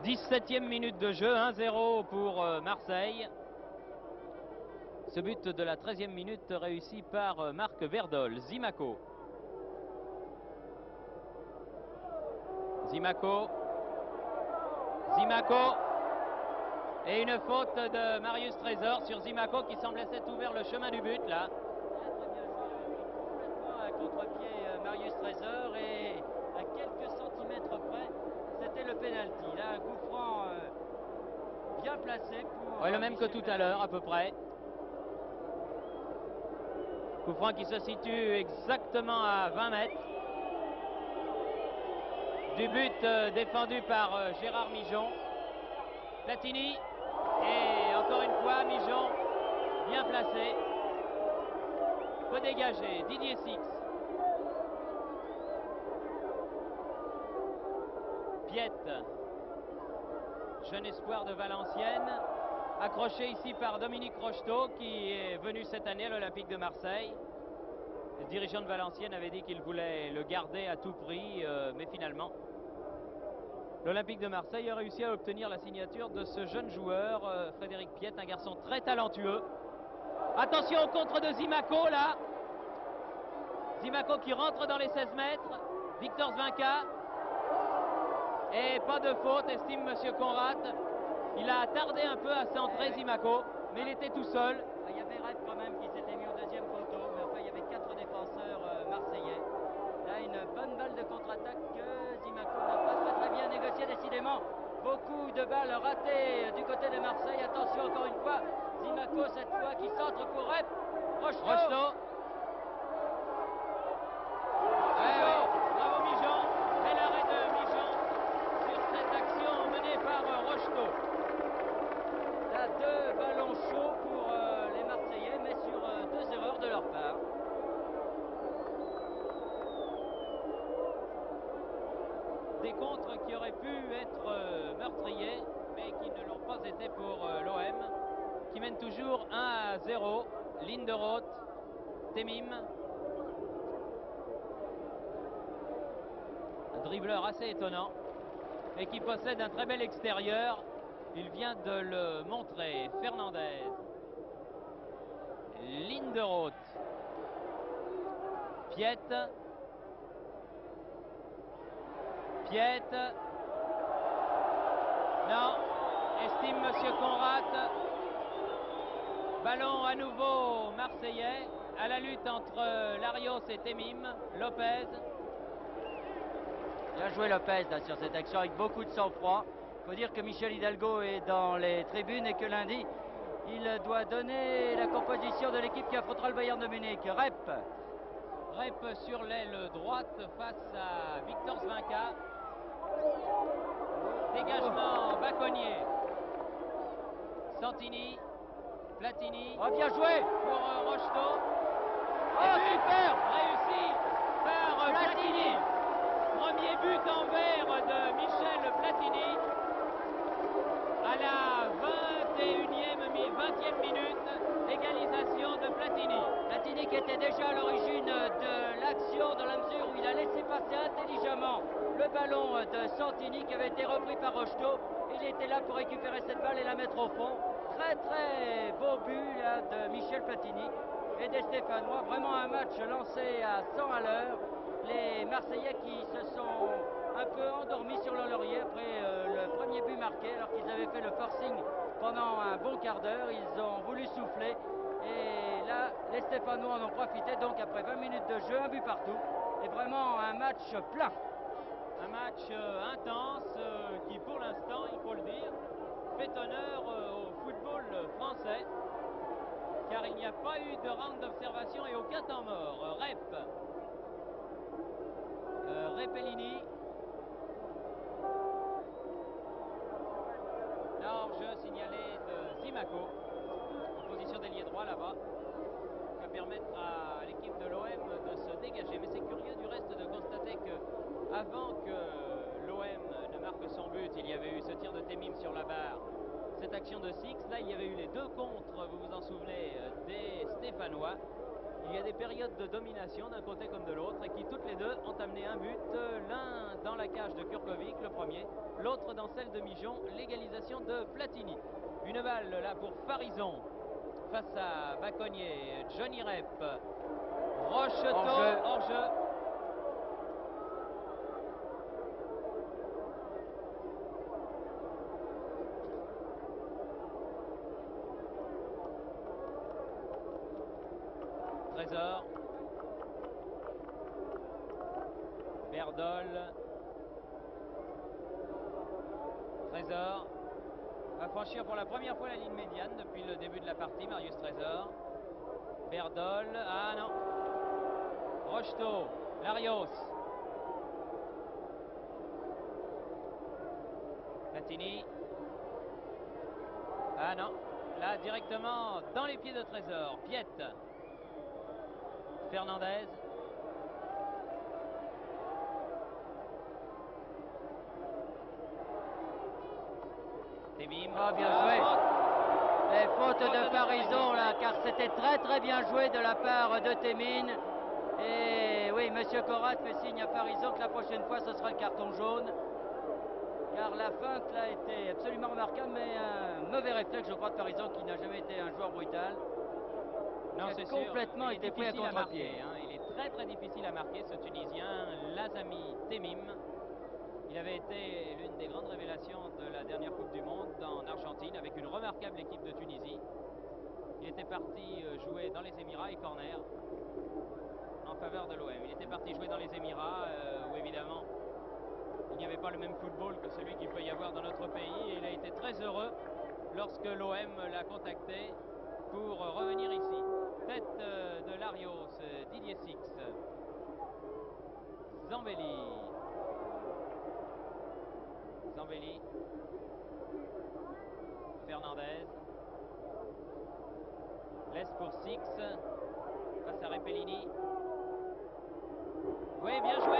17e minute de jeu, 1-0 pour Marseille. Ce but de la 13e minute réussi par Marc Verdol. Zimaco. Zimaco. Et une faute de Marius Trésor sur Zimaco qui semblait s'être ouvert le chemin du but là. Complètement à contre-pied Marius Trésor et à quelques centimètres près, c'était le pénalty. Là, un coup franc bien placé pour... Oui, le même que tout à l'heure à peu près. Coup franc qui se situe exactement à 20 mètres du but défendu par Gérard Mijon. Platini et encore une fois Mijon bien placé. Peut dégager Didier Six. Piette, jeune espoir de Valenciennes, accroché ici par Dominique Rocheteau qui est venu cette année à l'Olympique de Marseille. Le dirigeant de Valenciennes avait dit qu'il voulait le garder à tout prix, mais finalement, l'Olympique de Marseille a réussi à obtenir la signature de ce jeune joueur, Frédéric Piette, un garçon très talentueux. Attention au contre de Zimaco là. Zimaco qui rentre dans les 16 mètres. Victor Zvinka. Et pas de faute, estime Monsieur Conrad. Il a tardé un peu à centrer Zimaco, mais il était tout seul. Il y avait Rep quand même qui s'était mis au deuxième poteau, mais enfin il y avait 4 défenseurs marseillais. Là, une bonne balle de contre-attaque que Zimaco n'a pas très bien négocié, décidément. Beaucoup de balles ratées du côté de Marseille. Attention encore une fois, Zimaco cette fois qui centre pour Rep. Rocheteau. Bravo Mijon. Bel arrêt de Mijon sur cette action menée par Rocheteau. Là, 2 ballons chauds pour les Marseillais, mais sur 2 erreurs de leur part. Des contres qui auraient pu être meurtriers, mais qui ne l'ont pas été pour l'OM, qui mène toujours 1-0. Linderoth, Temim. Un dribbleur assez étonnant et qui possède un très bel extérieur. Il vient de le montrer. Fernandez. Linderoth. Piette. Non, estime Monsieur Conrad. Ballon à nouveau marseillais à la lutte entre Larios et Temim. Lopez. Bien joué Lopez là, sur cette action avec beaucoup de sang-froid. Il faut dire que Michel Hidalgo est dans les tribunes et que lundi, il doit donner la composition de l'équipe qui affrontera le Bayern de Munich. Rep sur l'aile droite face à Victor Zvinka. Dégagement Baconnier. Santini. Platini. Oh, bien joué pour Rocheteau. Oh, super Réussi par Platini. Premier but en vert de Michel Platini à la 20e minute. Égalisation de Platini. Platini qui était déjà à l'origine de l'action dans la mesure où il a laissé passer intelligemment le ballon de Santini qui avait été repris par Rocheteau. Il était là pour récupérer cette balle et la mettre au fond. Très très beau but là, de Michel Platini et des Stéphanois. Vraiment un match lancé à 100 à l'heure. Les Marseillais qui se sont un peu endormis sur leur laurier après le premier but marqué alors qu'ils avaient fait le forcing pendant un bon quart d'heure. Ils ont voulu souffler et là les Stéphanois en ont profité. Donc après 20 minutes de jeu, un but partout et vraiment un match plein. Un match intense qui pour l'instant, il faut le dire, fait honneur au football français car il n'y a pas eu de round d'observation et aucun temps mort. Repellini. Hors-jeu signalé de Zimaco en position d'ailier droit là-bas, qui va permettre à l'équipe de l'OM de se dégager. Mais c'est curieux du reste de constater que avant que l'OM ne marque son but, il y avait eu ce tir de Temim sur la barre, cette action de Six. Là, il y avait eu les 2 contres, vous vous en souvenez, des Stéphanois. Il y a des périodes de domination d'un côté comme de l'autre et qui toutes les deux ont amené un but, l'un dans la cage de Kurkovic, le premier, l'autre dans celle de Mijon, l'égalisation de Platini. Une balle là pour Farison face à Baconnier, Johnny Rep, Rocheteau, hors-jeu. Trésor, Berdol, Trésor va franchir pour la première fois la ligne médiane depuis le début de la partie, Marius Trésor. Berdol, ah non, Rocheteau, Larios, Platini, ah non, là directement dans les pieds de Trésor, Piette, Fernandez, Temim, ah, bien joué. Et faute de Farison là, car c'était très bien joué de la part de Temim. Et oui, Monsieur Corral fait signe à Farison que la prochaine fois ce sera le carton jaune. Car la feinte là était absolument remarquable, mais un mauvais réflexe, je crois, de Farison, qui n'a jamais été un joueur brutal. Non, c'est complètement sûr. été pris à contre-pied. Hein. Il est très difficile à marquer, ce Tunisien, Lazami Temim. Il avait été l'une des grandes révélations de la dernière Coupe du Monde en Argentine, avec une remarquable équipe de Tunisie. Il était parti jouer dans les Émirats et corner en faveur de l'OM. Il était parti jouer dans les Émirats, où évidemment il n'y avait pas le même football que celui qu'il peut y avoir dans notre pays. Et il a été très heureux lorsque l'OM l'a contacté pour revenir ici. Tête de Larios, Didier Six, Zambelli, Fernandez, laisse pour Six, face à Repellini. Oui, bien joué.